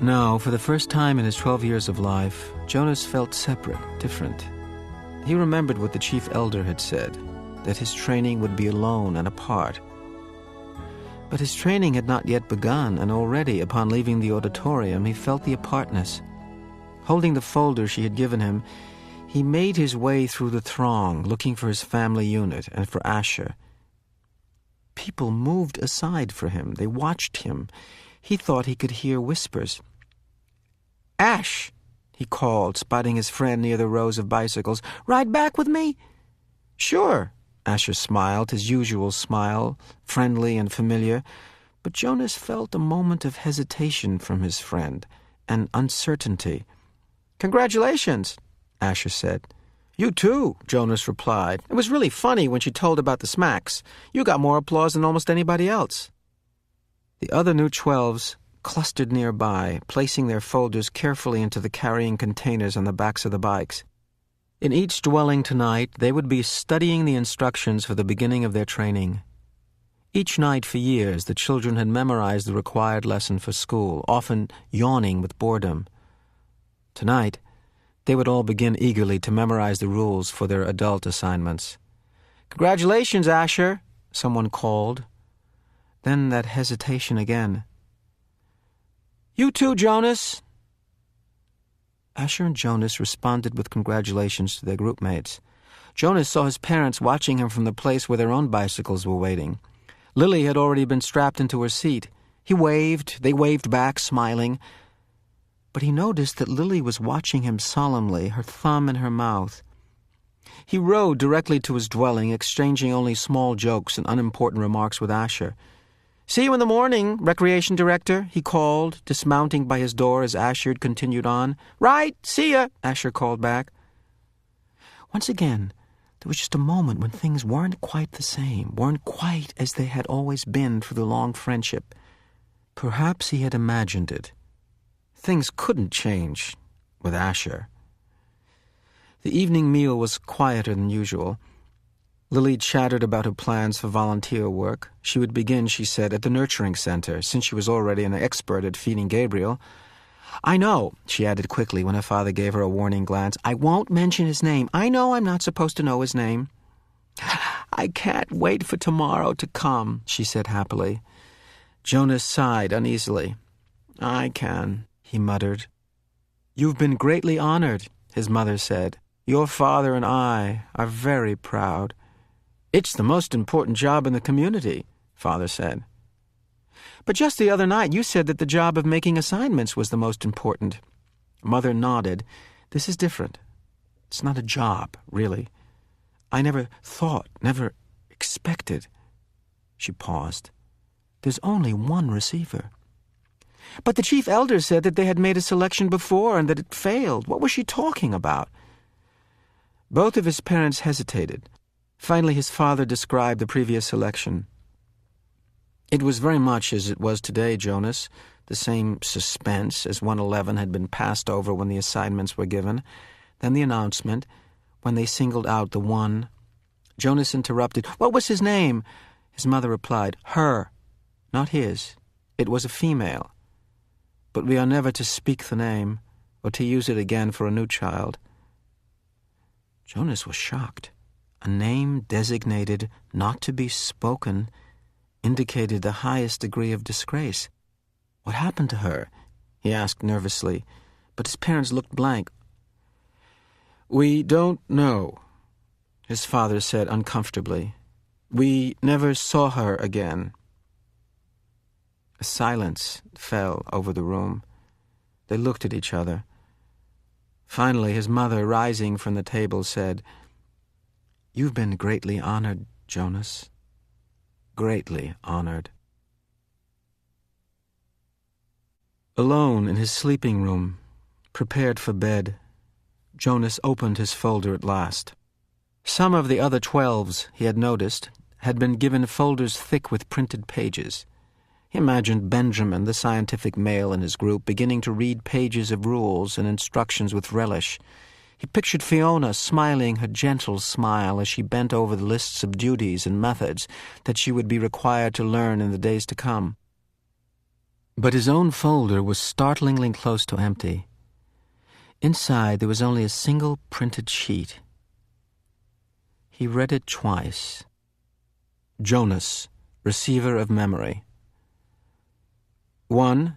No, for the first time in his 12 years of life, Jonas felt separate, different. He remembered what the chief elder had said, that his training would be alone and apart. But his training had not yet begun, and already, upon leaving the auditorium, he felt the apartness. Holding the folder she had given him, he made his way through the throng, looking for his family unit and for Asher. People moved aside for him. They watched him. He thought he could hear whispers. "Ash!" he called, spotting his friend near the rows of bicycles. "Ride back with me?" "Sure," Asher smiled, his usual smile, friendly and familiar. But Jonas felt a moment of hesitation from his friend, and uncertainty. "Congratulations," Asher said. "You too," Jonas replied. "It was really funny when she told about the smacks. You got more applause than almost anybody else." The other new 12s clustered nearby, placing their folders carefully into the carrying containers on the backs of the bikes. In each dwelling tonight, they would be studying the instructions for the beginning of their training. Each night for years, the children had memorized the required lesson for school, often yawning with boredom. Tonight, they would all begin eagerly to memorize the rules for their adult assignments. "Congratulations, Asher," someone called. Then that hesitation again. "You too, Jonas." Asher and Jonas responded with congratulations to their group mates. Jonas saw his parents watching him from the place where their own bicycles were waiting. Lily had already been strapped into her seat. He waved. They waved back, smiling. But he noticed that Lily was watching him solemnly, her thumb in her mouth. He rode directly to his dwelling, exchanging only small jokes and unimportant remarks with Asher. "See you in the morning, Recreation Director," he called, dismounting by his door as Asher continued on. "Right, see ya," Asher called back. Once again, there was just a moment when things weren't quite the same, weren't quite as they had always been through the long friendship. Perhaps he had imagined it. Things couldn't change with Asher. The evening meal was quieter than usual. Lily chattered about her plans for volunteer work. She would begin, she said, at the nurturing center, since she was already an expert at feeding Gabriel. "I know," she added quickly when her father gave her a warning glance. "I won't mention his name. I know I'm not supposed to know his name." "I can't wait for tomorrow to come," she said happily. Jonas sighed uneasily. "I can," he muttered. "You've been greatly honored," his mother said. "Your father and I are very proud." "It's the most important job in the community," Father said. "But just the other night you said that the job of making assignments was the most important." Mother nodded. "This is different. It's not a job, really. I never thought, never expected." She paused. "There's only one receiver." "But the chief elder said that they had made a selection before and that it failed. What was she talking about?" Both of his parents hesitated. Finally, his father described the previous selection. "It was very much as it was today, Jonas, the same suspense as 111 had been passed over when the assignments were given. Then the announcement, when they singled out the one." Jonas interrupted. "What was his name?" His mother replied, "Her, not his. It was a female. But we are never to speak the name, or to use it again for a new child." Jonas was shocked. A name designated not to be spoken indicated the highest degree of disgrace. "What happened to her?" he asked nervously, but his parents looked blank. "We don't know," his father said uncomfortably. "We never saw her again." A silence fell over the room. They looked at each other. Finally, his mother, rising from the table, said, "You've been greatly honored, Jonas. Greatly honored." Alone in his sleeping room, prepared for bed, Jonas opened his folder at last. Some of the other 12s, he had noticed, had been given folders thick with printed pages. He imagined Benjamin, the scientific male in his group, beginning to read pages of rules and instructions with relish. He pictured Fiona smiling her gentle smile as she bent over the lists of duties and methods that she would be required to learn in the days to come. But his own folder was startlingly close to empty. Inside there was only a single printed sheet. He read it twice. Jonas, receiver of memory. 1.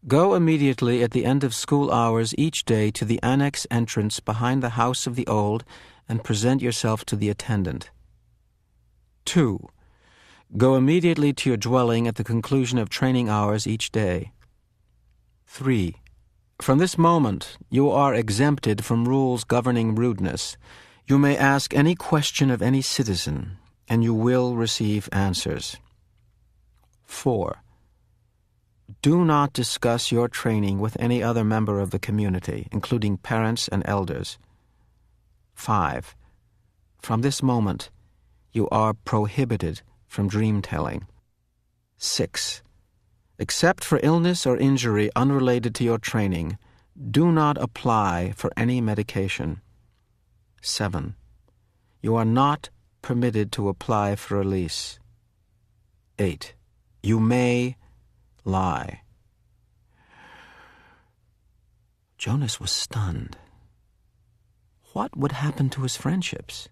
Go immediately at the end of school hours each day to the annex entrance behind the house of the old and present yourself to the attendant. 2. Go immediately to your dwelling at the conclusion of training hours each day. 3. From this moment, you are exempted from rules governing rudeness. You may ask any question of any citizen, and you will receive answers. 4. Do not discuss your training with any other member of the community, including parents and elders. 5. From this moment, you are prohibited from dream-telling. 6. Except for illness or injury unrelated to your training, do not apply for any medication. 7. You are not permitted to apply for a lease. 8. You may lie. Jonas was stunned. What would happen to his friendships?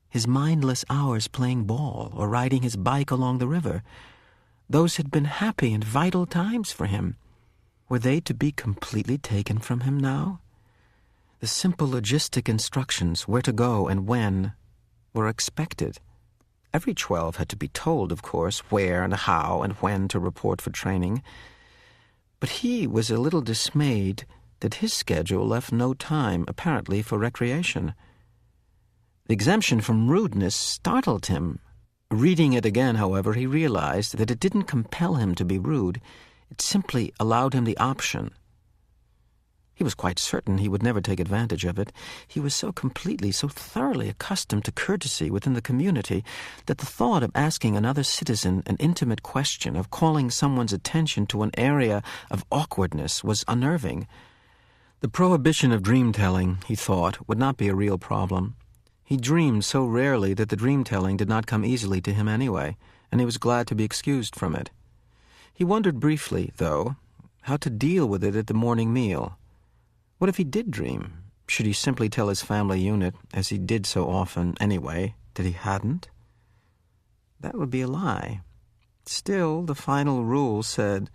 His mindless hours playing ball or riding his bike along the river? Those had been happy and vital times for him. Were they to be completely taken from him now? The simple logistic instructions, where to go and when, were expected. Every 12 had to be told, of course, where and how and when to report for training. But he was a little dismayed that his schedule left no time, apparently, for recreation. The exemption from rudeness startled him. Reading it again, however, he realized that it didn't compel him to be rude. It simply allowed him the option. He was quite certain he would never take advantage of it. He was so completely, so thoroughly accustomed to courtesy within the community that the thought of asking another citizen an intimate question, of calling someone's attention to an area of awkwardness, was unnerving. The prohibition of dream-telling, he thought, would not be a real problem. He dreamed so rarely that the dream-telling did not come easily to him anyway, and he was glad to be excused from it. He wondered briefly, though, how to deal with it at the morning meal. What if he did dream? Should he simply tell his family unit, as he did so often anyway, that he hadn't? That would be a lie. Still, the final rule said...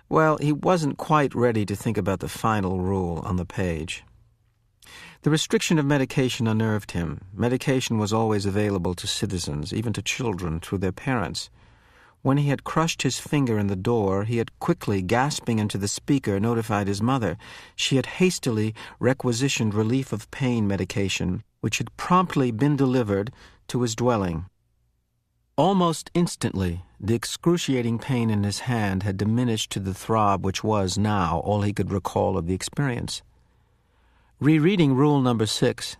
Well, he wasn't quite ready to think about the final rule on the page. The restriction of medication unnerved him. Medication was always available to citizens, even to children, through their parents. When he had crushed his finger in the door, he had quickly, gasping into the speaker, notified his mother. She had hastily requisitioned relief of pain medication, which had promptly been delivered to his dwelling. Almost instantly, the excruciating pain in his hand had diminished to the throb which was now all he could recall of the experience. Rereading rule number 6,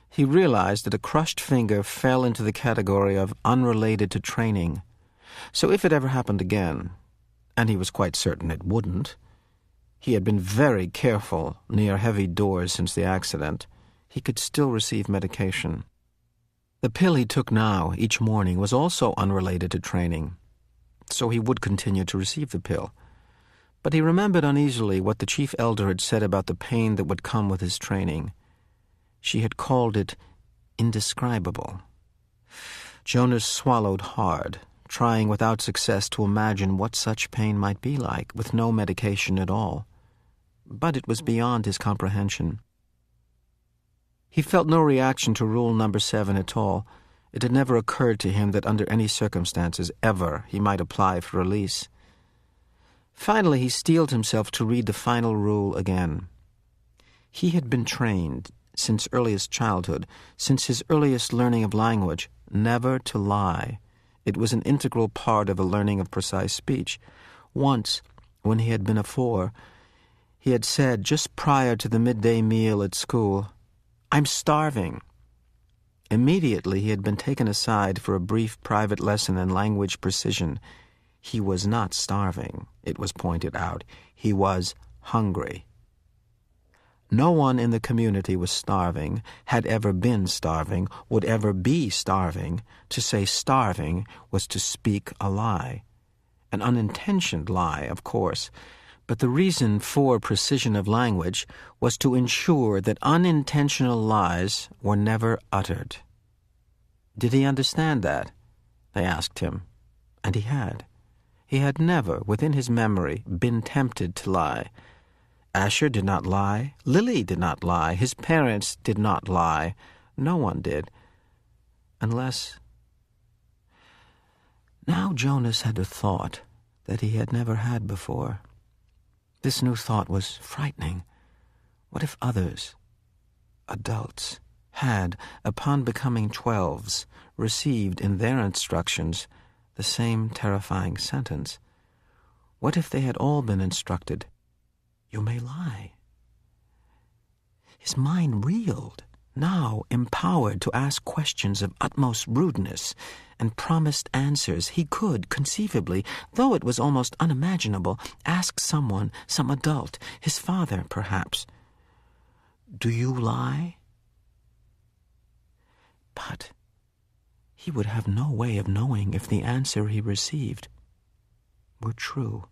he realized that a crushed finger fell into the category of unrelated to training. So if it ever happened again, and he was quite certain it wouldn't, he had been very careful near heavy doors since the accident, he could still receive medication. The pill he took now, each morning, was also unrelated to training, so he would continue to receive the pill. But he remembered uneasily what the chief elder had said about the pain that would come with his training. She had called it indescribable. Jonas swallowed hard, trying without success to imagine what such pain might be like, with no medication at all. But it was beyond his comprehension. He felt no reaction to rule number 7 at all. It had never occurred to him that under any circumstances, ever, he might apply for release. Finally, he steeled himself to read the final rule again. He had been trained, since earliest childhood, since his earliest learning of language, never to lie. It was an integral part of a learning of precise speech. Once, when he had been a 4, he had said, just prior to the midday meal at school, "I'm starving." Immediately he had been taken aside for a brief private lesson in language precision. He was not starving, it was pointed out. He was hungry. No one in the community was starving, had ever been starving, would ever be starving. To say starving was to speak a lie. An unintentioned lie, of course, but the reason for precision of language was to ensure that unintentional lies were never uttered. Did he understand that? They asked him, and he had. He had never, within his memory, been tempted to lie. Asher did not lie. Lily did not lie. His parents did not lie. No one did. Unless... Now Jonas had a thought that he had never had before. This new thought was frightening. What if others, adults, had, upon becoming 12s, received in their instructions the same terrifying sentence? What if they had all been instructed, "You may lie"? His mind reeled, now empowered to ask questions of utmost rudeness, and promised answers. He could, conceivably, though it was almost unimaginable, ask someone, some adult, his father, perhaps, "Do you lie?" But he would have no way of knowing if the answer he received were true.